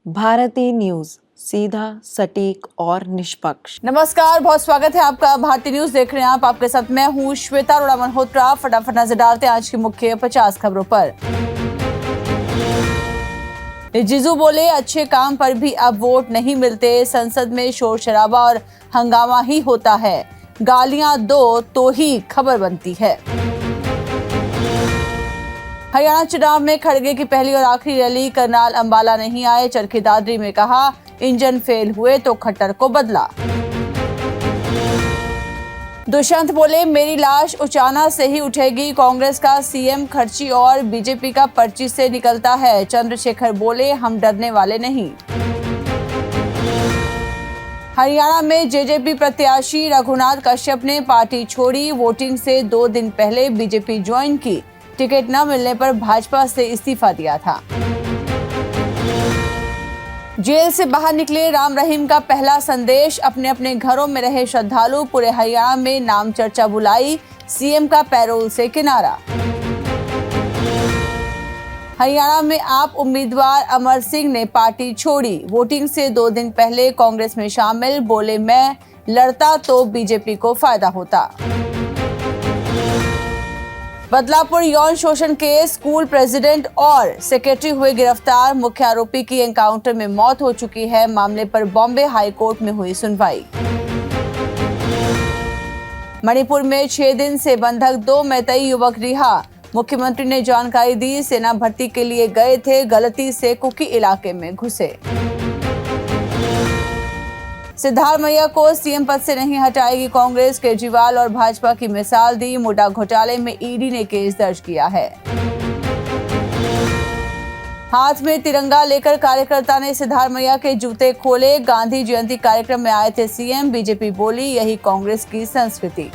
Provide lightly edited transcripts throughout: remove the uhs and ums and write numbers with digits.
Bharti news, सीधा, सटीक और निष्पक्ष। नमस्कार, बहुत स्वागत है आपका। भारती न्यूज देख रहे हैं आप। आपके साथ मैं हूं श्वेता अरोड़ा मल्होत्रा। फटाफट नजर डालते हैं आज की मुख्य 50 खबरों पर। रिजिजू बोले, अच्छे काम पर भी अब वोट नहीं मिलते। संसद में शोर शराबा और हंगामा ही होता है। गालियां दो तो ही खबर बनती है। हरियाणा चुनाव में खड़गे की पहली और आखिरी रैली। करनाल अंबाला नहीं आए। चरखी दादरी में कहा, इंजन फेल हुए तो खट्टर को बदला। दुष्यंत बोले, मेरी लाश उचाना से ही उठेगी। कांग्रेस का सीएम खर्ची और बीजेपी का पर्ची से निकलता है। चंद्रशेखर बोले, हम डरने वाले नहीं। हरियाणा में जेजेपी प्रत्याशी रघुनाथ कश्यप ने पार्टी छोड़ी। वोटिंग से 2 दिन पहले बीजेपी ज्वाइन की। टिकट न मिलने पर भाजपा से इस्तीफा दिया था। जेल से बाहर निकले राम रहीम का पहला संदेश। अपने अपने घरों में रहे श्रद्धालु। पूरे हरियाणा में नाम चर्चा बुलाई। सीएम का पैरोल से किनारा। हरियाणा में आप उम्मीदवार अमर सिंह ने पार्टी छोड़ी। वोटिंग से 2 दिन पहले कांग्रेस में शामिल। बोले, मैं लड़ता तो बीजेपी को फायदा होता। बदलापुर यौन शोषण केस। स्कूल प्रेसिडेंट और सेक्रेटरी हुए गिरफ्तार। मुख्य आरोपी की एनकाउंटर में मौत हो चुकी है। मामले पर बॉम्बे हाई कोर्ट में हुई सुनवाई। मणिपुर में 6 दिन से बंधक 2 मैतेई युवक रिहा। मुख्यमंत्री ने जानकारी दी, सेना भर्ती के लिए गए थे, गलती से कुकी इलाके में घुसे। सिद्धारमैया को सीएम पद से नहीं हटाएगी कांग्रेस। केजरीवाल और भाजपा की मिसाल दी। मुडा घोटाले में ईडी ने केस दर्ज किया है। हाथ में तिरंगा लेकर कार्यकर्ता ने सिद्धारमैया के जूते खोले। गांधी जयंती कार्यक्रम में आए थे सीएम। बीजेपी बोली, यही कांग्रेस की संस्कृति।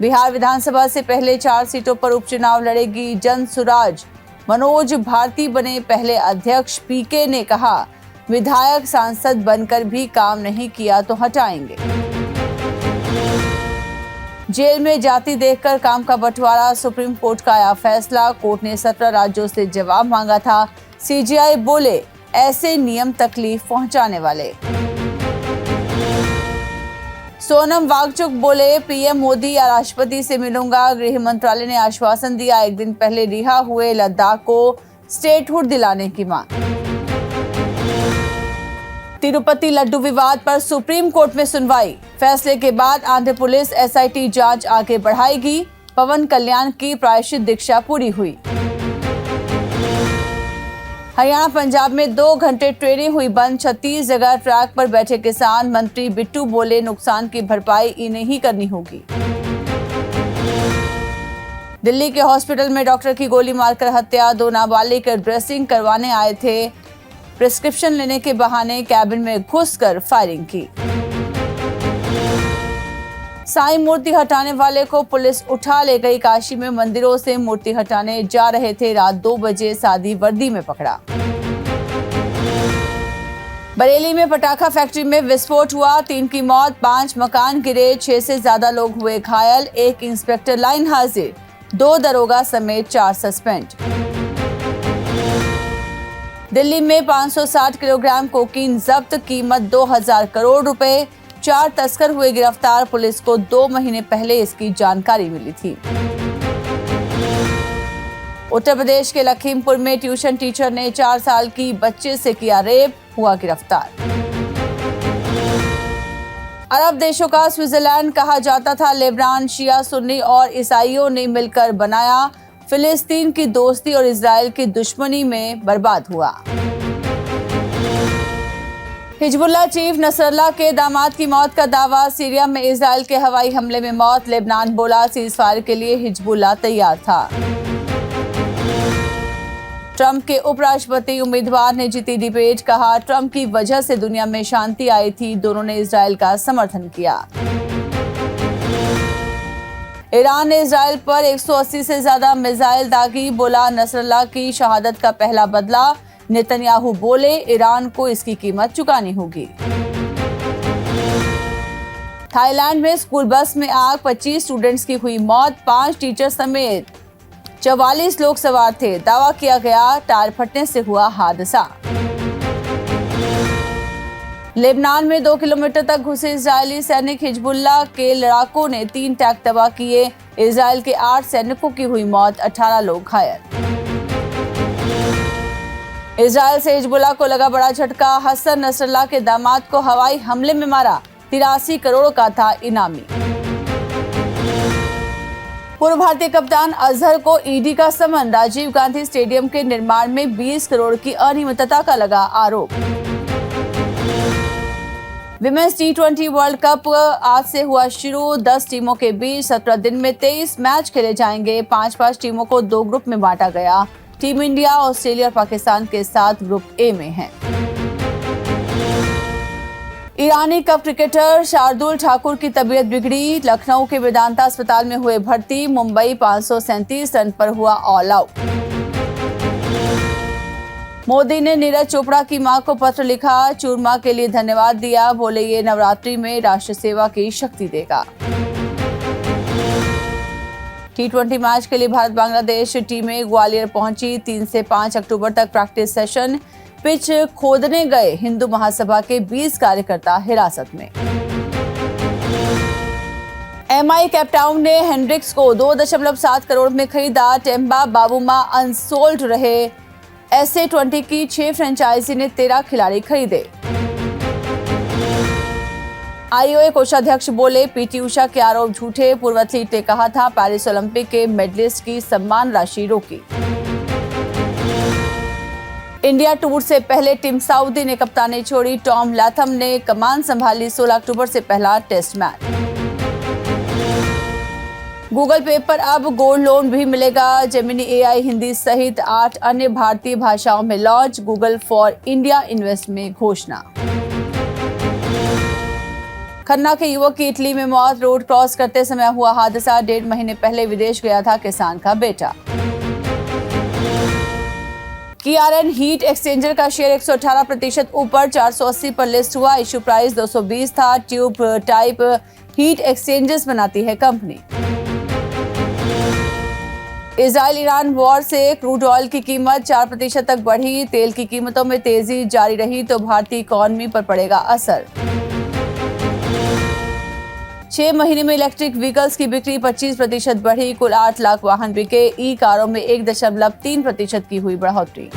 बिहार विधानसभा से पहले 4 सीटों पर उपचुनाव लड़ेगी जन सुराज। मनोज भारती बने पहले अध्यक्ष। पीके ने कहा, विधायक सांसद बनकर भी काम नहीं किया तो हटाएंगे। जेल में जाति देखकर काम का बंटवारा। सुप्रीम कोर्ट का आया फैसला। कोर्ट ने 17 राज्यों से जवाब मांगा था। सीजेआई बोले, ऐसे नियम तकलीफ पहुंचाने वाले। सोनम वांगचुक बोले, पीएम मोदी या राष्ट्रपति से मिलूंगा। गृह मंत्रालय ने आश्वासन दिया। 1 दिन पहले रिहा हुए लद्दाख को स्टेटहुड दिलाने की मांग। तिरुपति लड्डू विवाद पर सुप्रीम कोर्ट में सुनवाई। फैसले के बाद आंध्र पुलिस एसआईटी जांच आगे बढ़ाएगी। पवन कल्याण की प्रायश्चित दीक्षा पूरी हुई। हरियाणा पंजाब में 2 घंटे ट्रेनें हुई बंद। 36 जगह ट्रैक पर बैठे किसान। मंत्री बिट्टू बोले, नुकसान की भरपाई इन्हें ही करनी होगी। दिल्ली के हॉस्पिटल में डॉक्टर की गोली मारकर हत्या। 2 नाबालिग ड्रेसिंग करवाने आए थे। प्रिस्क्रिप्शन लेने के बहाने कैबिन में घुसकर फायरिंग की। साईं मूर्ति हटाने वाले को पुलिस उठा ले गई। काशी में मंदिरों से मूर्ति हटाने जा रहे थे। रात 2 बजे सादी वर्दी में पकड़ा। बरेली में पटाखा फैक्ट्री में विस्फोट हुआ। 3 की मौत, 5 मकान गिरे। 6 से ज्यादा लोग हुए घायल। 1 इंस्पेक्टर लाइन हाजिर। 2 दरोगा समेत 4 सस्पेंड। दिल्ली में 560 किलोग्राम कोकीन जब्त। कीमत 2000 करोड़ रुपए। 4 तस्कर हुए गिरफ्तार। पुलिस को 2 महीने पहले इसकी जानकारी मिली थी। उत्तर प्रदेश के लखीमपुर में ट्यूशन टीचर ने 4 साल की बच्चे से किया रेप, हुआ गिरफ्तार। अरब देशों का स्विट्जरलैंड कहा जाता था लेबनान। शिया सुन्नी और ईसाइयों ने मिलकर बनाया। फिलिस्तीन की दोस्ती और इजराइल की दुश्मनी में बर्बाद हुआ। हिजबुल्लाह चीफ नसरल्लाह के दामाद की मौत का दावा। सीरिया में इजराइल के हवाई हमले में मौत। लेबनान बोला, सीजफायर के लिए हिजबुल्लाह तैयार था। ट्रंप के उपराष्ट्रपति उम्मीदवार ने जीती डिबेट। कहा, ट्रंप की वजह से दुनिया में शांति आई थी। दोनों ने इजराइल का समर्थन किया। ईरान ने इजराइल पर 180 से ज्यादा मिसाइल दागी। बोला, नसरल्लाह की शहादत का पहला बदला। नेतन्याहू बोले, ईरान को इसकी कीमत चुकानी होगी। थाईलैंड में स्कूल बस में आग। 25 स्टूडेंट्स की हुई मौत। 5 टीचर समेत 44 लोग सवार थे। दावा किया गया टायर फटने से हुआ हादसा। लेबनान में 2 किलोमीटर तक घुसे इजरायली सैनिक। हिजबुल्लाह के लड़ाकों ने 3 टैंक तबाह किए। इजरायल के 8 सैनिकों की हुई मौत, 18 लोग घायल। इजरायल से हिजबुल्लाह को लगा बड़ा झटका। हसन नसरल्लाह के दामाद को हवाई हमले में मारा। 83 करोड़ का था इनामी। पूर्व भारतीय कप्तान अजहर को ईडी का समन। राजीव गांधी स्टेडियम के निर्माण में 20 करोड़ की अनियमितता का लगा आरोप। विमेंस T20 वर्ल्ड कप आज से हुआ शुरू। 10 टीमों के बीच 17 दिन में 23 मैच खेले जाएंगे। 5-5 टीमों को 2 ग्रुप में बांटा गया। टीम इंडिया, ऑस्ट्रेलिया और पाकिस्तान के साथ ग्रुप ए में है। ईरानी कप क्रिकेटर शार्दुल ठाकुर की तबीयत बिगड़ी। लखनऊ के वेदांता अस्पताल में हुए भर्ती। मुंबई 537 रन पर हुआ ऑल आउट। मोदी ने नीरज चोपड़ा की मां को पत्र लिखा। चूरमा के लिए धन्यवाद दिया। बोले ये नवरात्रि में राष्ट्र सेवा की शक्ति देगा। T20 मैच के लिए भारत बांग्लादेश टीमें ग्वालियर पहुंची। 3 से 5 अक्टूबर तक प्रैक्टिस सेशन। पिच खोदने गए हिंदू महासभा के 20 कार्यकर्ता हिरासत में। MI केपटाउन ने हेंड्रिक्स को 2.7 करोड़ में खरीदा। टेम्बा बाबूमा अनसोल्ड रहे। SA20 की 6 फ्रेंचाइजी ने 13 खिलाड़ी खरीदे। IOA कोषाध्यक्ष बोले PT उषा के आरोप झूठे। पूर्व एथलीट ने कहा था पेरिस ओलंपिक के मेडलिस्ट की सम्मान राशि रोकी। इंडिया टूर से पहले टिम साउदी ने कप्तानी छोड़ी। टॉम लैथम ने कमान संभाली। 16 अक्टूबर से पहला टेस्ट मैच। गूगल पे पर अब गोल्ड लोन भी मिलेगा। जेमिनी AI हिंदी सहित 8 अन्य भारतीय भाषाओं में launch. Google for India invest में घोषणा। खन्ना के युवक की इटली में मौत। रोड क्रॉस करते समय हुआ हादसा। 1.5 महीने पहले विदेश गया था किसान का बेटा। KRN हीट एक्सचेंजर का शेयर 118% ऊपर 480 पर लिस्ट हुआ। इश्यू प्राइस 220 था। ट्यूब टाइप हीट एक्सचेंजर्स बनाती है कंपनी। इजराइल ईरान वॉर से क्रूड ऑयल की कीमत 4% तक बढ़ी। तेल की कीमतों में तेजी जारी रही तो भारतीय इकोनॉमी पर पड़ेगा असर। 6 महीने में इलेक्ट्रिक व्हीकल्स की बिक्री 25% बढ़ी। कुल 8 लाख वाहन बिके। ई कारों में 1.3% की हुई बढ़ोतरी।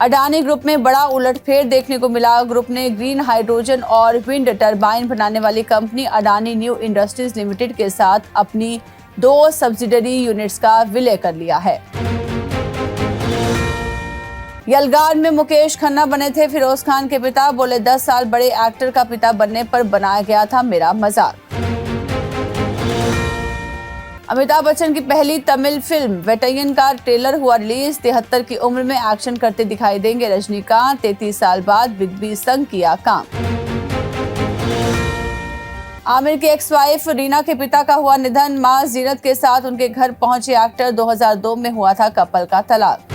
अडानी ग्रुप में बड़ा उलटफेर देखने को मिला। ग्रुप ने ग्रीन हाइड्रोजन और विंड टरबाइन बनाने वाली company Adani new industries limited के साथ अपनी 2 सब्सिडरी यूनिट्स का विलय कर लिया है। यलगार में मुकेश खन्ना बने थे फिरोज खान के पिता। बोले 10 साल बड़े एक्टर का पिता बनने पर बनाया गया था मेरा मजाक। अमिताभ बच्चन की पहली तमिल फिल्म वेटयन का ट्रेलर हुआ रिलीज। 73 की उम्र में एक्शन करते दिखाई देंगे रजनीकांत। 33 साल बाद बिग बी संग किया काम। आमिर की एक्स वाइफ रीना के पिता का हुआ निधन। मां जीनत के साथ उनके घर पहुंचे एक्टर। 2002 में हुआ था कपल का तलाक।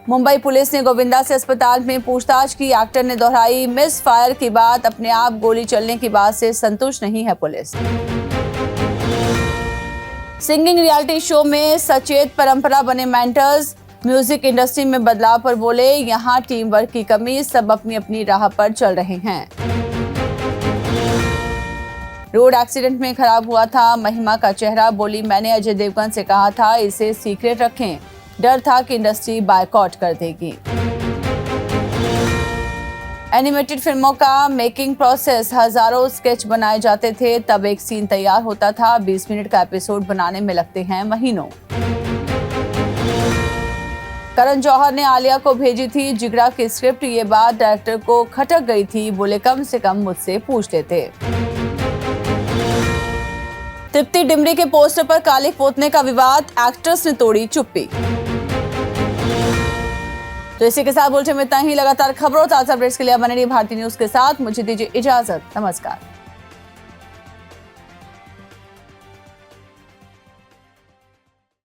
मुंबई पुलिस ने गोविंदा से अस्पताल में पूछताछ की। एक्टर ने दोहराई मिस फायर की बात। अपने आप गोली चलने की बात से संतुष्ट नहीं है पुलिस। सिंगिंग रियलिटी शो में सचेत परंपरा बने मेंटर्स। म्यूजिक इंडस्ट्री में बदलाव पर बोले यहाँ टीम वर्क की कमी। सब अपनी अपनी राह पर चल रहे हैं। रोड एक्सीडेंट में खराब हुआ था महिमा का चेहरा। बोली मैंने अजय देवगन से कहा था इसे सीक्रेट रखें। डर था कि इंडस्ट्री बायकॉट कर देगी। एनिमेटेड फिल्मों का मेकिंग प्रोसेस। हजारों स्केच बनाए जाते थे तब एक सीन तैयार होता था। 20 मिनट का एपिसोड बनाने में लगते हैं महीनों। करण जौहर ने आलिया को भेजी थी जिगरा की स्क्रिप्ट। ये बात डायरेक्टर को खटक गई थी। बोले कम से कम मुझसे पूछ लेते। तृप्ति डिमरी के पोस्टर पर काली पोतने का विवाद। एक्ट्रेस ने तोड़ी चुप्पी। तो इसी के साथ बुलेटिन में इतना ही। लगातार खबरों ताजा अपडेट्स के लिए बने रहिए भारतीय न्यूज के साथ। मुझे दीजिए इजाजत। नमस्कार।